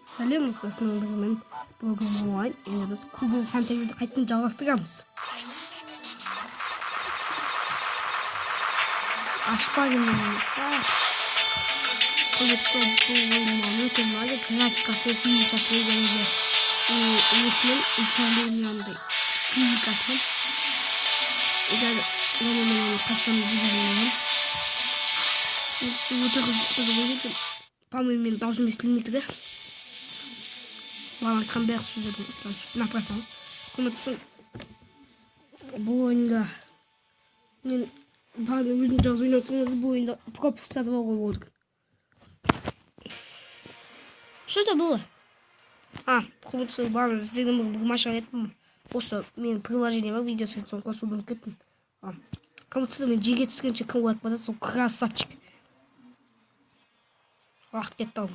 Сәлем достарым, мен бүгін онлайн. Енді біз Google контентті қайтадан жалғастырамыз. Ашпадым мен. Құрметті бұл ойынға өте ұнайды. Графикасымен, физикасымен және де несімен, управленияңдай физикасымен. Және мен қайтадан жүргіземін. Өте қызық ойын. По-моему, мен даусым естілмейді. Бana айтқан бәрі сөздердің напрасам. Құрметті бұл ойында мен өзім жақсы ойнап бұл ойында пропуск сатып алуға болады. Что это было? Құрметті бәрі сіздердің бір машина еттім. Осы мен приложение бар, видеосы соны қосу мүмкін. Құрметті мен жерге түскенше кім олайып басады, сол красавчик. Уақыт кетті ал.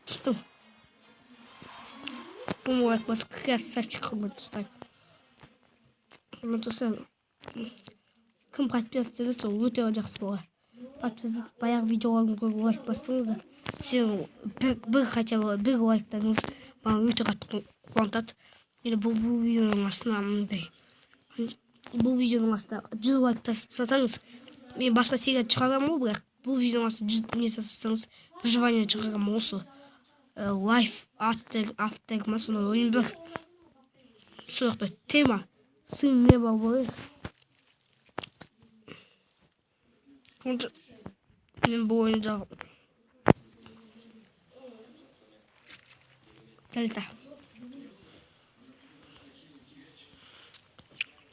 Что? По-моему, вас красавчик стать. Кім подписывается етсе, өте жақсы болады. Баяғы видеоларымды көріп лайк бастыңыздар. Сен бір хотя бы бір лайктарыңыз маған өте қатты қуантады. Енді бұл видеоның астына бұл видеоның астына 100 лайк тастасаңыз, мен басқа серия шығарамын ғой, бірақ бұл видеоның астына 100 не тастасаңыз, выживание шығарамын осы. Life after ма сондай ойын бар. Сол жақта тема сын не бар ғой. Мен бұл ойында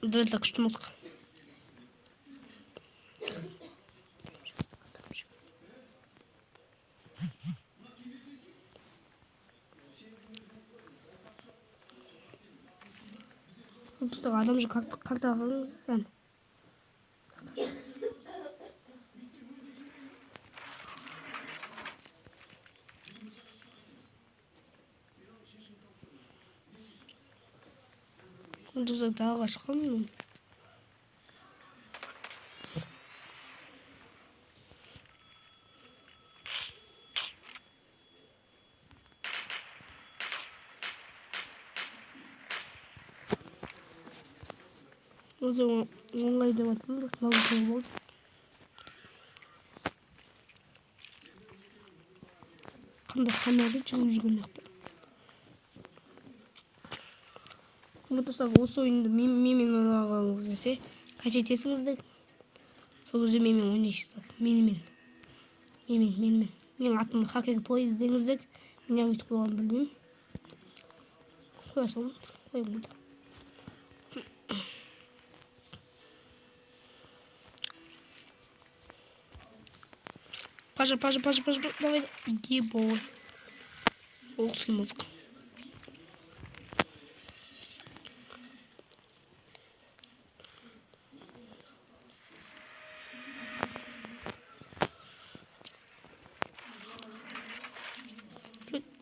Дельта күшті мылтық. Просто адам же как-то ған. Күндізі дауға шыққанмын. Оңай деп атымын, мағын болды. Қандай қанады шығып жүрген жақта. Ұмытасақ, осы ойынды менімен ойнағаныңыз десе, қажет етесіңіздер. Сол кезде менімен ойнайсыздар. Менімен. Мен атымды хакер плей іздеңіздер. Мен өйтіп болғанын білмеймін. Қоя салым. Қойым болды. Пажа, давай, ебой. Олсы музыка.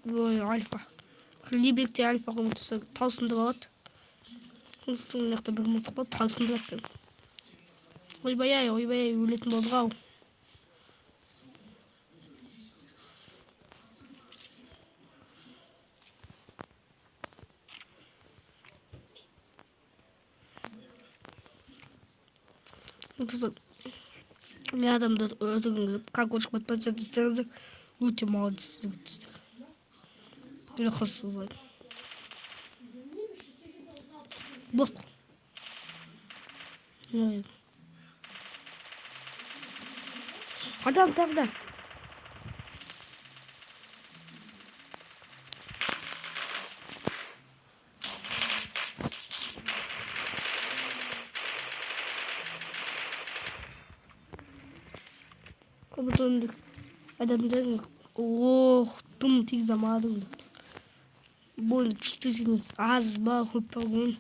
Ой, альфа. Либекте альфа қымытысы таусынды қалады. Соң жақта бір мылтық болды, таусынды қалады. Ойбай, өлетін болдық ау. Мен адамдар өздігіңізді как лучше подписаться істеңіздер, өте молодец жігітсіздер. Или қырсызлар. Бос. Адам тағда. Көбітіңді адамдардың тым тек замадыңды. Бойын күштесіңіз. Аз ба, көп ба, ойын.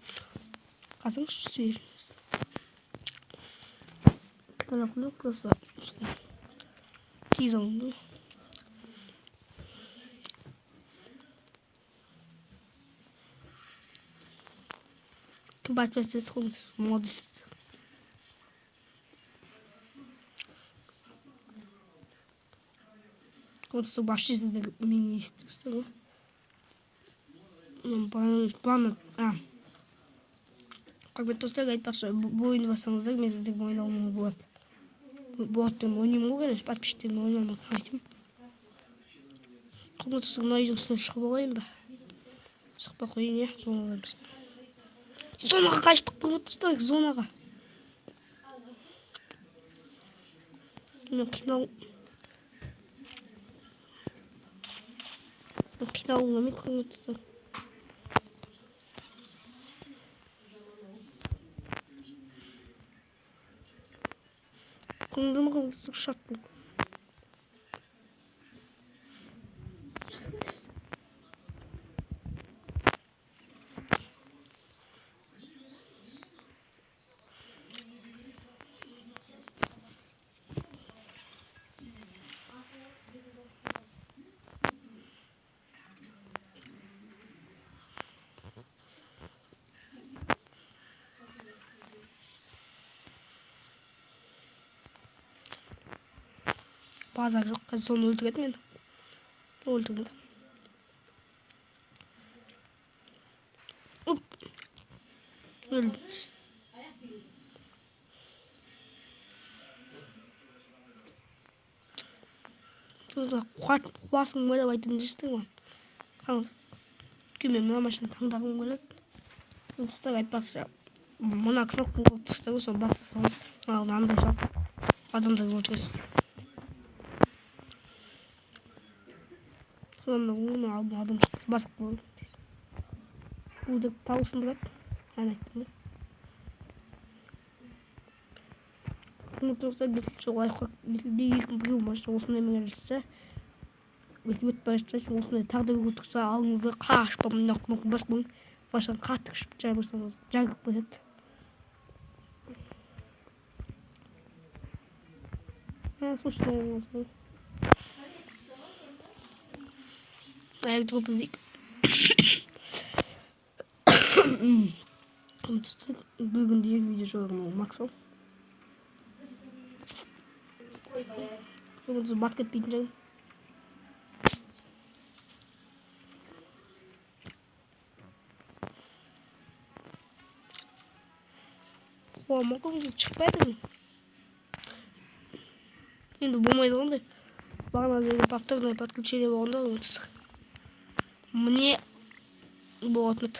Қазір күштесіңіз. Кіталақылы просто тез алынды. Кім подписывается, молодец. Просто вообще сіздер мені естісіздер ғой. Планы... Как бы достар айтпақшы, бұл ойынды бассаңыздар, мен сіздерге ойнауыма болады. Болады деп ойнаймын ғой, конечно, подписчиктермен ойнауыма айтым. Құрметсіздер, мына үйдің үстіне шығып алайын ба? Шықпай қойын, е, зонаға біз. Зонаға қаштық, құрметсіздер, зонаға. Мен қиналуым емес, құрметсіздер. Құрметсіздер, шарт бұл. Базар жоқ, қазір соны өлтіреді мені. Өлтірді. Оп! Өлді. Қуасың ойлап айтатын жестің ғой. Қаңыз. Күймен мына машина таңдағым келеді. Достар айтпақшы, мына кнопканы қойып тастаңыз, соны баспасаңыз, андай жалпы адамдар өлтіресіз. Sonra onu aldım adam basıp koydum. Burada tavusunu bırak. Anlattım. Bunu tutsa bir çok ayık bir yıkım bir başta olsun emin gelirse. Bir başta olsun tağda bir tutsa alnınızda kaş babam nok basın. Baştan kattık şu çay basınız. Cagık bu et. Ha suçlu olmasın. Elektrophysiek. Бүгін екі видео жолығын Максом. Бүгін бат кетпейтін жағын. Қуамақым шықпайды. Енді болмайды ғандай. Бағана жерде повторное подключение болғанда ұмытсыз. Мне болатын.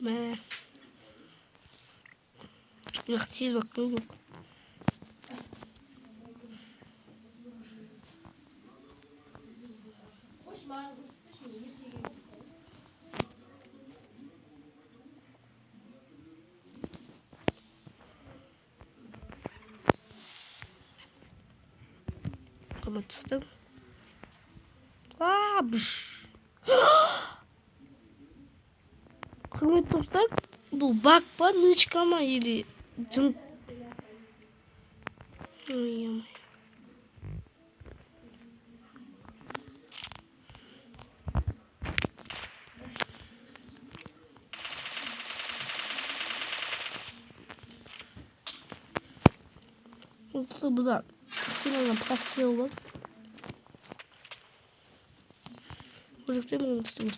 Мә. Тез бақылау жоқ. Kapattık. Kıymetli dostlar, bu bakma nıçkama или cın. Bu da sinema pastel var. Уже мы выступим.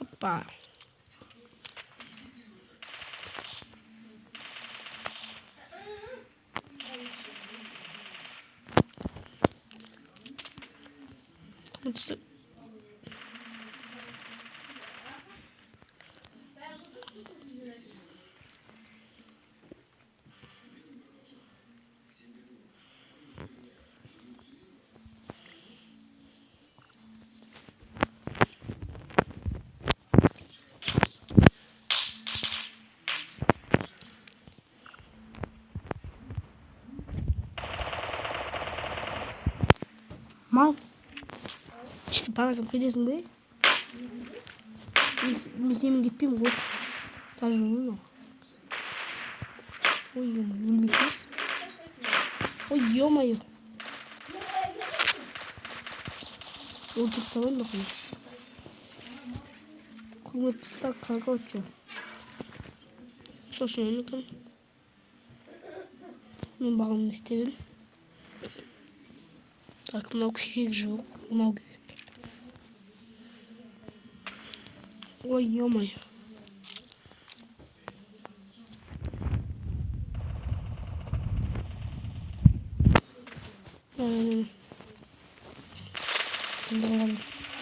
Опа. Mal. İşte parasını kıyacaksın be. Müziğimin gitmeyeyim mi? Tajımın mı? Ой, ё-моё, ой, ё-моё. Вот тут салон находится. Kıymetli kanka uçuyor. Sosyal bakın. Ben bakalım istedim. Так, много хижу, много. Ой, ё-моё.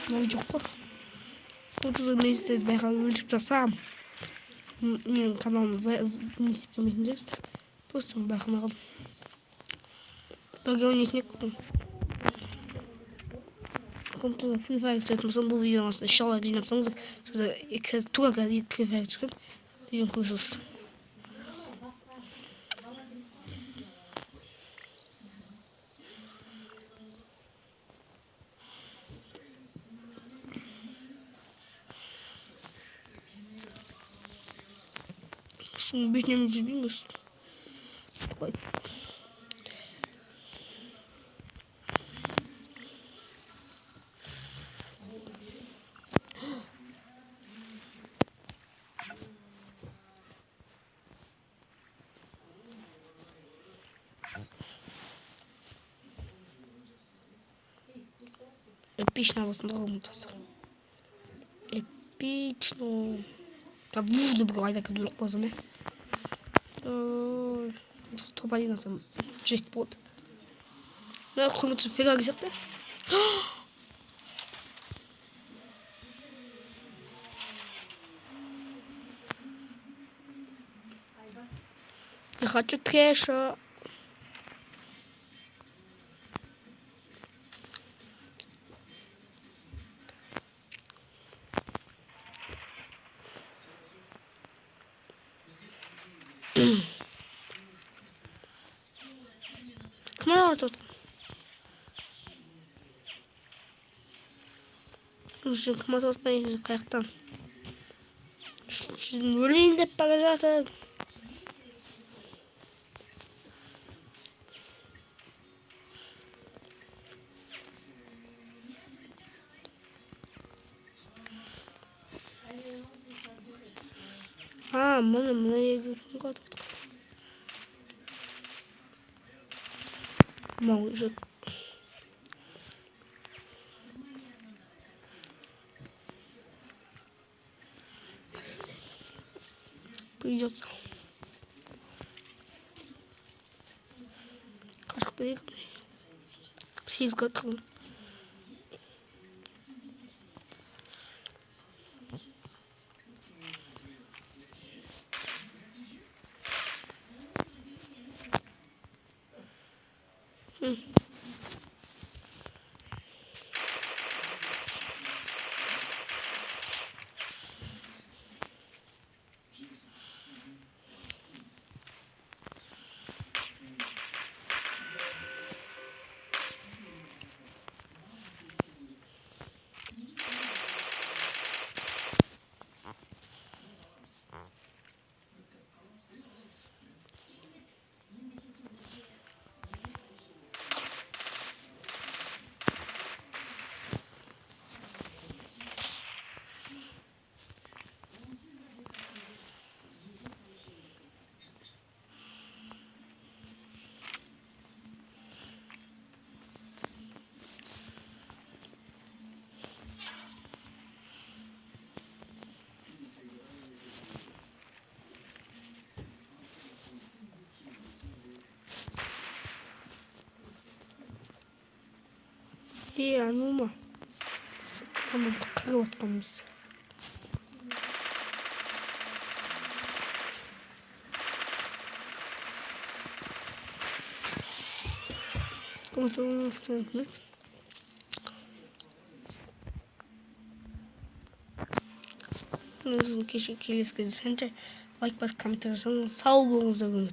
Новичок. Тут уже вместе бегал учиться сам. Мне канал не симптоматизирует. Просто бегал. Только у них нет. Komt er Free Fire zet met zo'n boven jongens. De show die op soms. Ik heb toegang die Free Fire schrijft. Die een cursus. Een beetje niet meer moest. Эпично в основном тут. Эпично. Там буду брать так дур позами. Топ 1 на самом 6 под. Ну, хоть фига где-то. Я хочу трэша. Кому тут? Кому тут не как-то? Блин, да пожалуйста. Mana yedim kadar. Może. Придется. Как приехали. Силька там. Анума. Ama bakır atmamız. Kontrolünü üstlenmek. Keşke like bas komentarsanız sağ olun.